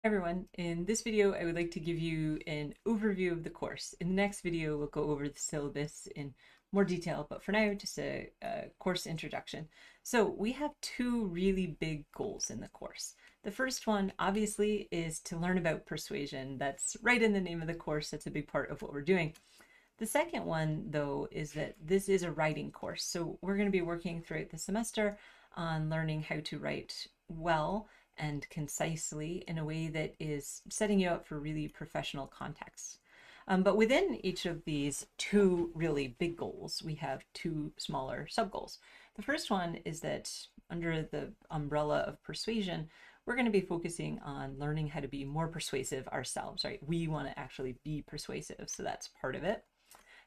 Everyone, in this video I would like to give you an overview of the course. In the next video we'll go over the syllabus in more detail, but for now just a course introduction. So we have two really big goals in the course. The first one obviously is to learn about persuasion. That's right in the name of the course. That's a big part of what we're doing. The second one, though, is that this is a writing course. So we're going to be working throughout the semester on learning how to write well and concisely in a way that is setting you up for really professional contexts. But within each of these two really big goals, we have two smaller sub goals. The first one is that under the umbrella of persuasion, we're going to be focusing on learning how to be more persuasive ourselves, right? We want to actually be persuasive, so that's part of it.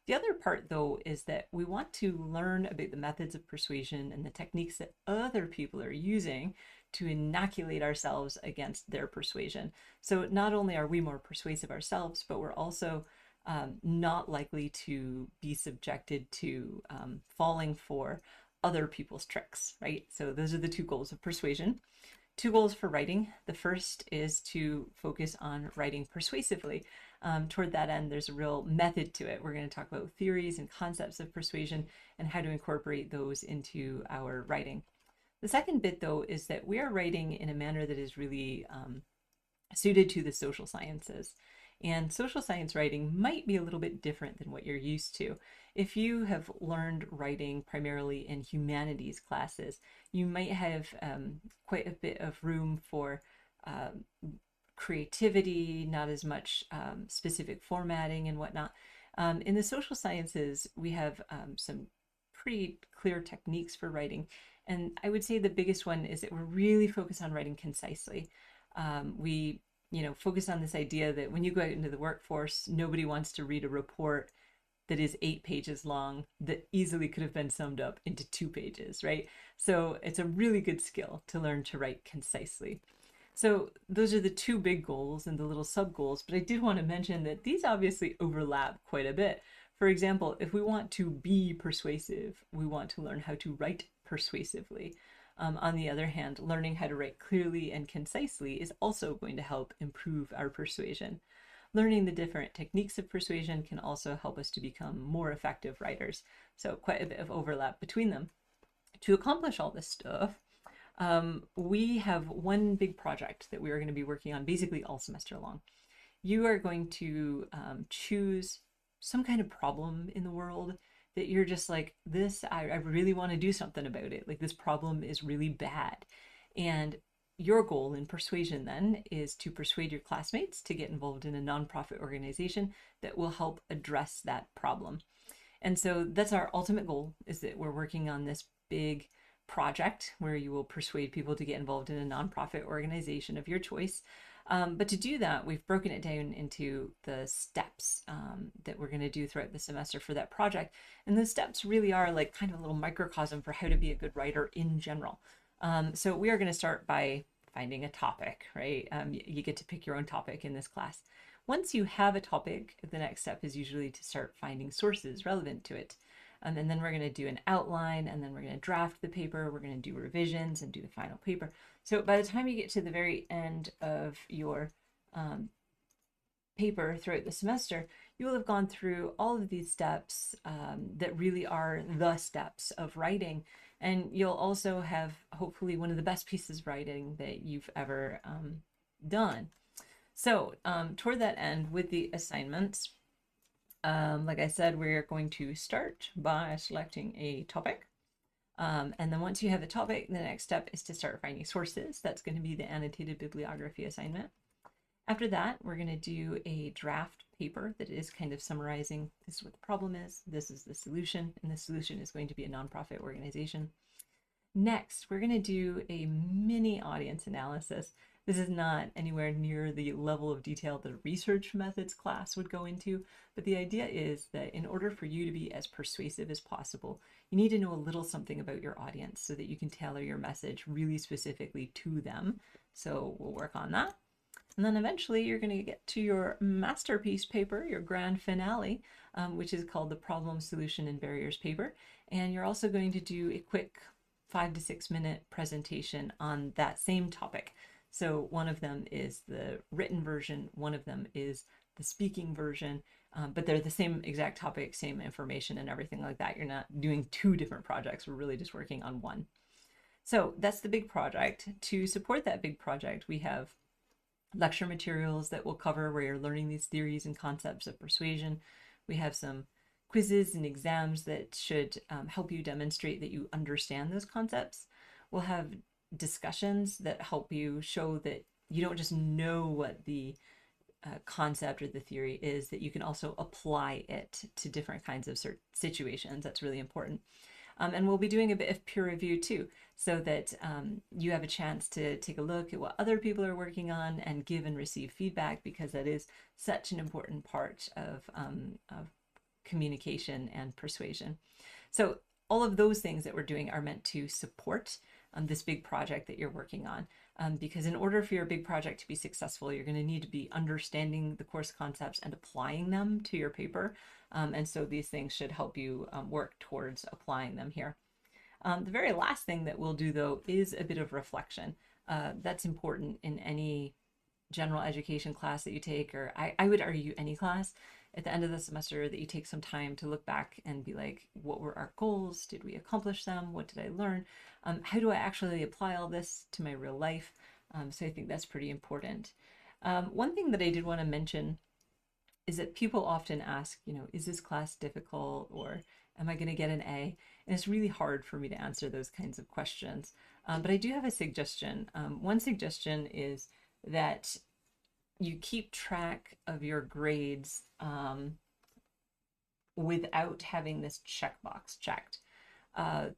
The other part, though, is that we want to learn about the methods of persuasion and the techniques that other people are using to inoculate ourselves against their persuasion. So not only are we more persuasive ourselves, but we're also not likely to be subjected to falling for other people's tricks, right? So those are the two goals of persuasion. Two goals for writing. The first is to focus on writing persuasively. Toward that end, there's a real method to it. We're going to talk about theories and concepts of persuasion and how to incorporate those into our writing. The second bit, though, is that we are writing in a manner that is really suited to the social sciences. And social science writing might be a little bit different than what you're used to. If you have learned writing primarily in humanities classes, you might have quite a bit of room for creativity, not as much specific formatting and whatnot. In the social sciences, we have some pretty clear techniques for writing. And I would say the biggest one is that we're really focused on writing concisely. We focus on this idea that when you go out into the workforce, nobody wants to read a report that is 8 pages long that easily could have been summed up into 2 pages, right? So it's a really good skill to learn to write concisely. So those are the two big goals and the little sub goals, but I did want to mention that these obviously overlap quite a bit. For example, if we want to be persuasive, we want to learn how to write persuasively. On the other hand, learning how to write clearly and concisely is also going to help improve our persuasion. Learning the different techniques of persuasion can also help us to become more effective writers. So quite a bit of overlap between them. To accomplish all this stuff, we have one big project that we are going to be working on basically all semester long. You are going to choose some kind of problem in the world that you're just like, I really want to do something about it. Like, this problem is really bad. And your goal in persuasion then is to persuade your classmates to get involved in a nonprofit organization that will help address that problem. And so that's our ultimate goal, is that we're working on this big project where you will persuade people to get involved in a nonprofit organization of your choice. But to do that, we've broken it down into the steps that we're going to do throughout the semester for that project. And the steps really are like kind of a little microcosm for how to be a good writer in general. So we are going to start by finding a topic, right? You get to pick your own topic in this class. Once you have a topic, the next step is usually to start finding sources relevant to it. And then we're going to do an outline, and then we're going to draft the paper. We're going to do revisions and do the final paper. So by the time you get to the very end of your paper throughout the semester, you will have gone through all of these steps that really are the steps of writing. And you'll also have hopefully one of the best pieces of writing that you've ever done. So toward that end, with the assignments, like I said, we're going to start by selecting a topic. And then once you have the topic, the next step is to start finding sources. That's going to be the annotated bibliography assignment. After that, we're going to do a draft paper that is kind of summarizing, this is what the problem is, this is the solution, and the solution is going to be a nonprofit organization. Next, we're going to do a mini audience analysis. This is not anywhere near the level of detail that a research methods class would go into, but the idea is that in order for you to be as persuasive as possible, you need to know a little something about your audience so that you can tailor your message really specifically to them. So we'll work on that. And then eventually you're going to get to your masterpiece paper, your grand finale, which is called the Problem, Solution, and Barriers paper. And you're also going to do a quick 5 to 6 minute presentation on that same topic. So one of them is the written version, one of them is the speaking version, but they're the same exact topic, same information, and everything like that. You're not doing two different projects. We're really just working on one. So that's the big project. To support that big project, we have lecture materials that will cover where you're learning these theories and concepts of persuasion. We have some quizzes and exams that should help you demonstrate that you understand those concepts. We'll have discussions that help you show that you don't just know what the concept or the theory is, that you can also apply it to different kinds of situations. That's really important. And we'll be doing a bit of peer review too, so that you have a chance to take a look at what other people are working on and give and receive feedback, because that is such an important part of communication and persuasion. So all of those things that we're doing are meant to support this big project that you're working on. Because in order for your big project to be successful, you're going to need to be understanding the course concepts and applying them to your paper. And so these things should help you work towards applying them here. The very last thing that we'll do, though, is a bit of reflection. That's important in any general education class that you take, or I would argue any class at the end of the semester, that you take some time to look back and be like, what were our goals? Did we accomplish them? What did I learn? How do I actually apply all this to my real life? So I think that's pretty important. One thing that I did want to mention is that people often ask, is this class difficult, or am I going to get an A? And it's really hard for me to answer those kinds of questions. But I do have a suggestion. One suggestion is that you keep track of your grades without having this checkbox checked.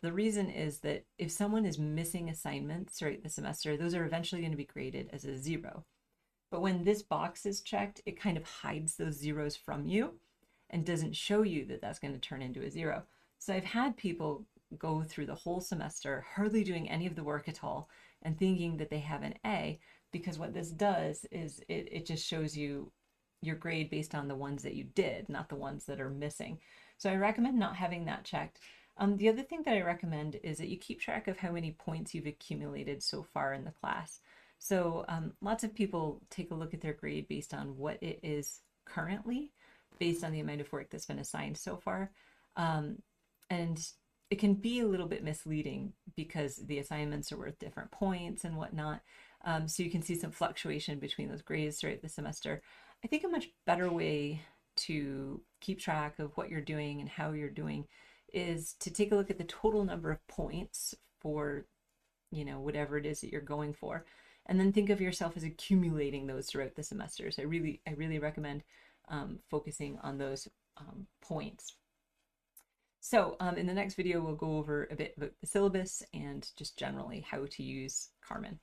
The reason is that if someone is missing assignments throughout the semester, those are eventually going to be graded as a 0. But when this box is checked, it kind of hides those zeros from you and doesn't show you that that's going to turn into a 0. So I've had people go through the whole semester hardly doing any of the work at all and thinking that they have an A, because what this does is it just shows you your grade based on the ones that you did, not the ones that are missing. So I recommend not having that checked. The other thing that I recommend is that you keep track of how many points you've accumulated so far in the class. So lots of people take a look at their grade based on what it is currently, based on the amount of work that's been assigned so far. And it can be a little bit misleading because the assignments are worth different points and whatnot. So you can see some fluctuation between those grades throughout the semester. I think a much better way to keep track of what you're doing and how you're doing is to take a look at the total number of points for, whatever it is that you're going for, and then think of yourself as accumulating those throughout the semester. So I really recommend focusing on those points. So in the next video, we'll go over a bit about the syllabus and just generally how to use Carmen.